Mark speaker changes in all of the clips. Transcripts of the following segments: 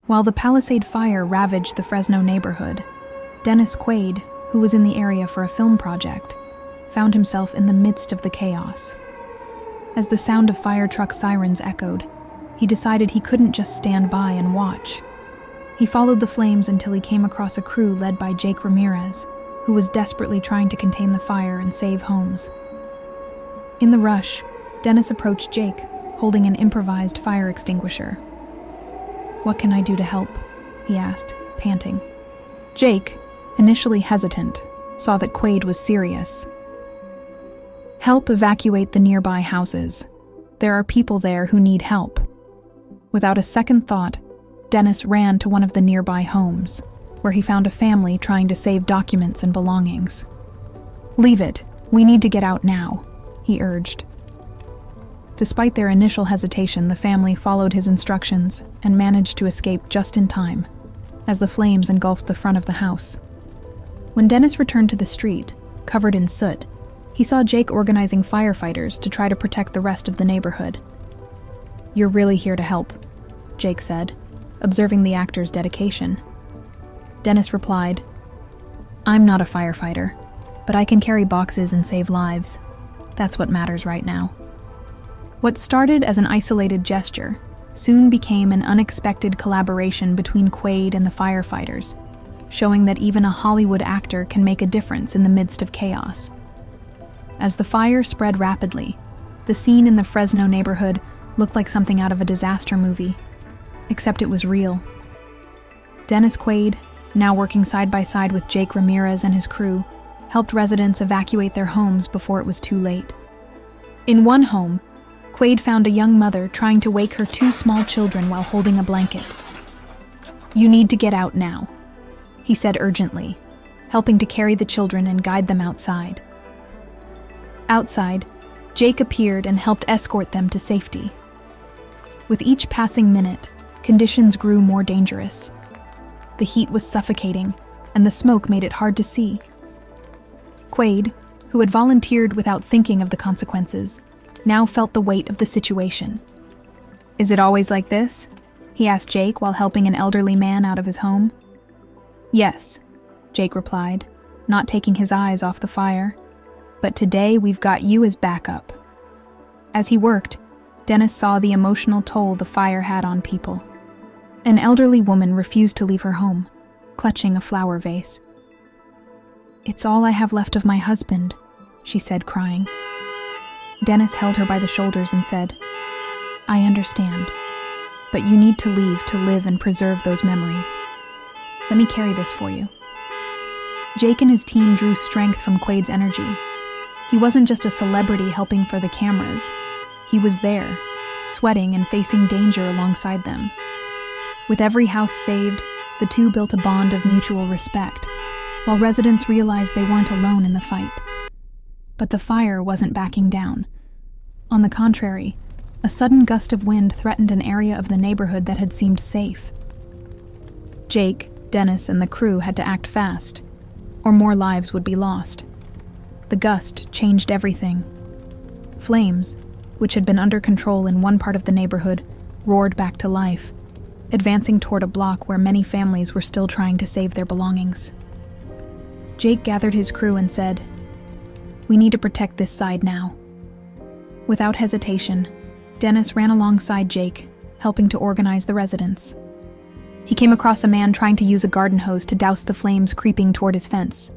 Speaker 1: While the Palisade fire ravaged the Fresno neighborhood, Dennis Quaid, who was in the area for a film project, found himself in the midst of the chaos. As the sound of fire truck sirens echoed, he decided he couldn't just stand by and watch. He followed the flames until he came across a crew led by Jake Ramirez, who was desperately trying to contain the fire and save homes. In the rush, Dennis approached Jake, holding an improvised fire extinguisher. "What can I do to help?" he asked, panting. Jake, initially hesitant, saw that Quaid was serious. "Help evacuate the nearby houses. There are people there who need help." Without a second thought, Dennis ran to one of the nearby homes, where he found a family trying to save documents and belongings. "Leave it. We need to get out now," he urged. Despite their initial hesitation, the family followed his instructions and managed to escape just in time, as the flames engulfed the front of the house. When Dennis returned to the street, covered in soot, he saw Jake organizing firefighters to try to protect the rest of the neighborhood. "You're really here to help," Jake said, observing the actor's dedication. Dennis replied, "I'm not a firefighter, but I can carry boxes and save lives. That's what matters right now." What started as an isolated gesture soon became an unexpected collaboration between Quaid and the firefighters, showing that even a Hollywood actor can make a difference in the midst of chaos. As the fire spread rapidly, the scene in the Fresno neighborhood looked like something out of a disaster movie, except it was real. Dennis Quaid, now working side by side with Jake Ramirez and his crew, helped residents evacuate their homes before it was too late. In one home, Quaid found a young mother trying to wake her two small children while holding a blanket. "You need to get out now," he said urgently, helping to carry the children and guide them outside. Outside, Jake appeared and helped escort them to safety. With each passing minute, conditions grew more dangerous. The heat was suffocating, and the smoke made it hard to see. Quaid, who had volunteered without thinking of the consequences, now felt the weight of the situation. "Is it always like this?" he asked Jake while helping an elderly man out of his home. "Yes," Jake replied, not taking his eyes off the fire. "But today we've got you as backup." As he worked, Dennis saw the emotional toll the fire had on people. An elderly woman refused to leave her home, clutching a flower vase. "It's all I have left of my husband," she said, crying. Dennis held her by the shoulders and said, "I understand, but you need to leave to live and preserve those memories. Let me carry this for you." Jake and his team drew strength from Quaid's energy. He wasn't just a celebrity helping for the cameras. He was there, sweating and facing danger alongside them. With every house saved, the two built a bond of mutual respect, while residents realized they weren't alone in the fight. But the fire wasn't backing down. On the contrary, a sudden gust of wind threatened an area of the neighborhood that had seemed safe. Jake, Dennis, and the crew had to act fast, or more lives would be lost. The gust changed everything. Flames, which had been under control in one part of the neighborhood, roared back to life, advancing toward a block where many families were still trying to save their belongings. Jake gathered his crew and said, "We need to protect this side now." Without hesitation, Dennis ran alongside Jake, helping to organize the residents. He came across a man trying to use a garden hose to douse the flames creeping toward his fence.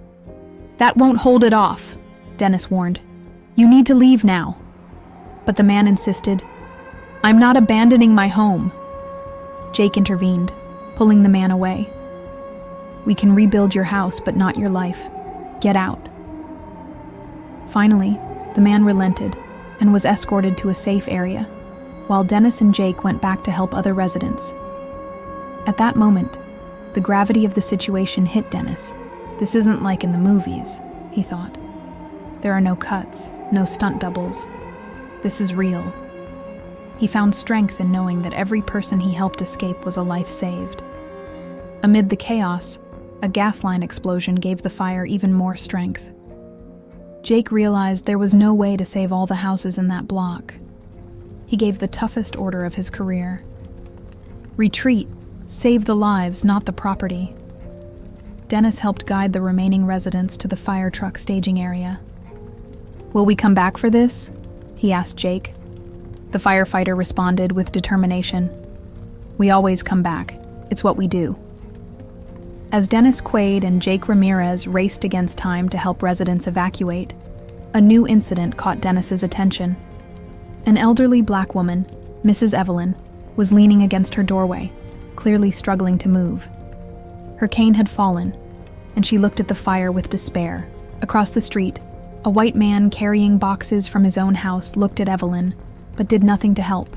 Speaker 1: "That won't hold it off," Dennis warned. "You need to leave now." But the man insisted, "I'm not abandoning my home." Jake intervened, pulling the man away. "We can rebuild your house, but not your life. Get out." Finally, the man relented and was escorted to a safe area, while Dennis and Jake went back to help other residents. At that moment, the gravity of the situation hit Dennis. This isn't like in the movies, he thought. There are no cuts, no stunt doubles. This is real. He found strength in knowing that every person he helped escape was a life saved. Amid the chaos, a gas line explosion gave the fire even more strength. Jake realized there was no way to save all the houses in that block. He gave the toughest order of his career. "Retreat," Save the lives, not the property. Dennis helped guide the remaining residents to the fire truck staging area. "Will we come back for this?" he asked Jake. The firefighter responded with determination. "We always come back. It's what we do." As Dennis Quaid and Jake Ramirez raced against time to help residents evacuate, a new incident caught Dennis's attention. An elderly black woman, Mrs. Evelyn, was leaning against her doorway, clearly struggling to move. Her cane had fallen, and she looked at the fire with despair. Across the street, a white man carrying boxes from his own house looked at Evelyn, but did nothing to help.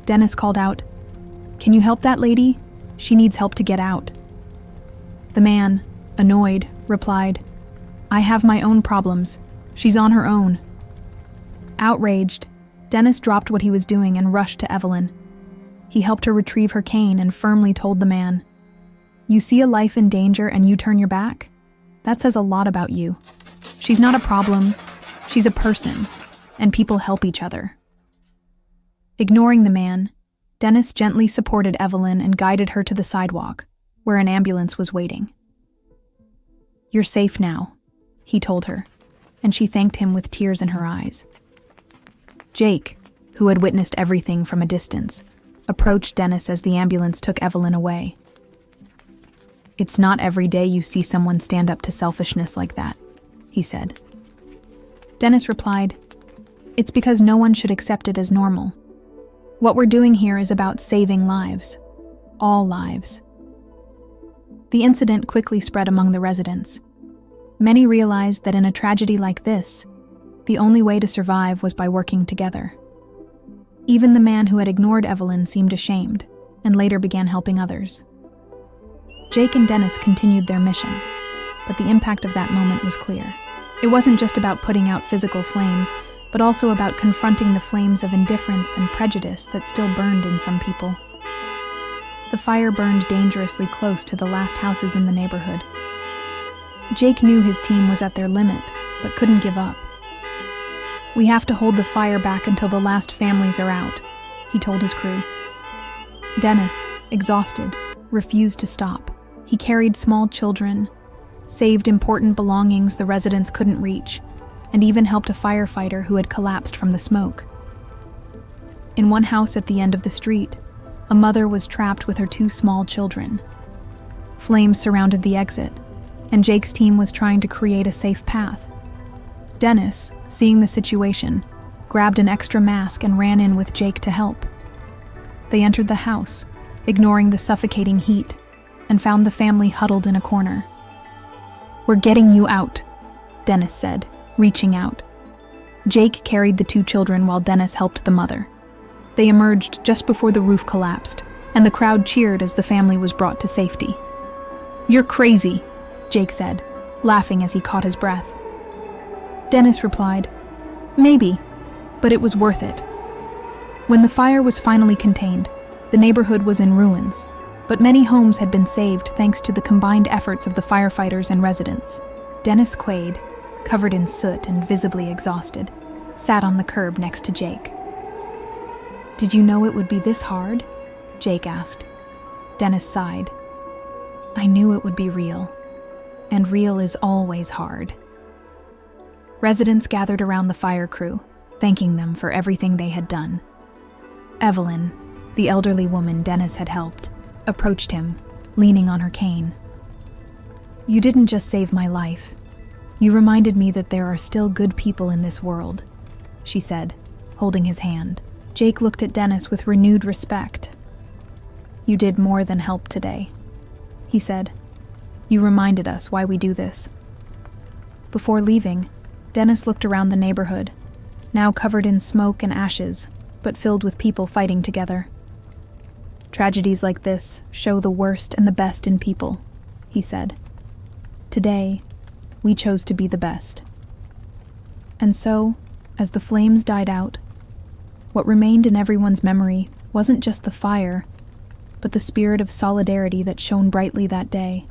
Speaker 1: Dennis called out, "Can you help that lady? She needs help to get out." The man, annoyed, replied, "I have my own problems. She's on her own." Outraged, Dennis dropped what he was doing and rushed to Evelyn. He helped her retrieve her cane and firmly told the man, "You see a life in danger and you turn your back? That says a lot about you. She's not a problem. She's a person, and people help each other." Ignoring the man, Dennis gently supported Evelyn and guided her to the sidewalk, where an ambulance was waiting. "You're safe now," he told her, and she thanked him with tears in her eyes. Jake, who had witnessed everything from a distance, approached Dennis as the ambulance took Evelyn away. "It's not every day you see someone stand up to selfishness like that," he said. Dennis replied, "It's because no one should accept it as normal. What we're doing here is about saving lives. All lives." The incident quickly spread among the residents. Many realized that in a tragedy like this, the only way to survive was by working together. Even the man who had ignored Evelyn seemed ashamed, and later began helping others. Jake and Dennis continued their mission, but the impact of that moment was clear. It wasn't just about putting out physical flames, but also about confronting the flames of indifference and prejudice that still burned in some people. The fire burned dangerously close to the last houses in the neighborhood. Jake knew his team was at their limit, but couldn't give up. "We have to hold the fire back until the last families are out," he told his crew. Dennis, exhausted, refused to stop. He carried small children, saved important belongings the residents couldn't reach, and even helped a firefighter who had collapsed from the smoke. In one house at the end of the street, a mother was trapped with her 2 small children. Flames surrounded the exit, and Jake's team was trying to create a safe path. Dennis, seeing the situation, grabbed an extra mask and ran in with Jake to help. They entered the house, ignoring the suffocating heat, and found the family huddled in a corner. "We're getting you out," Dennis said, reaching out. Jake carried the 2 children while Dennis helped the mother. They emerged just before the roof collapsed, and the crowd cheered as the family was brought to safety. "You're crazy," Jake said, laughing as he caught his breath. Dennis replied, "Maybe, but it was worth it." When the fire was finally contained, the neighborhood was in ruins, but many homes had been saved thanks to the combined efforts of the firefighters and residents. Dennis Quaid, covered in soot and visibly exhausted, sat on the curb next to Jake. "Did you know it would be this hard?" Jake asked. Dennis sighed. "I knew it would be real, and real is always hard." Residents gathered around the fire crew, thanking them for everything they had done. Evelyn, the elderly woman Dennis had helped, approached him, leaning on her cane. "You didn't just save my life. You reminded me that there are still good people in this world," she said, holding his hand. Jake looked at Dennis with renewed respect. "You did more than help today," he said. "You reminded us why we do this." Before leaving, Dennis looked around the neighborhood, now covered in smoke and ashes, but filled with people fighting together. "Tragedies like this show the worst and the best in people," he said. "Today, we chose to be the best." And so, as the flames died out, what remained in everyone's memory wasn't just the fire, but the spirit of solidarity that shone brightly that day.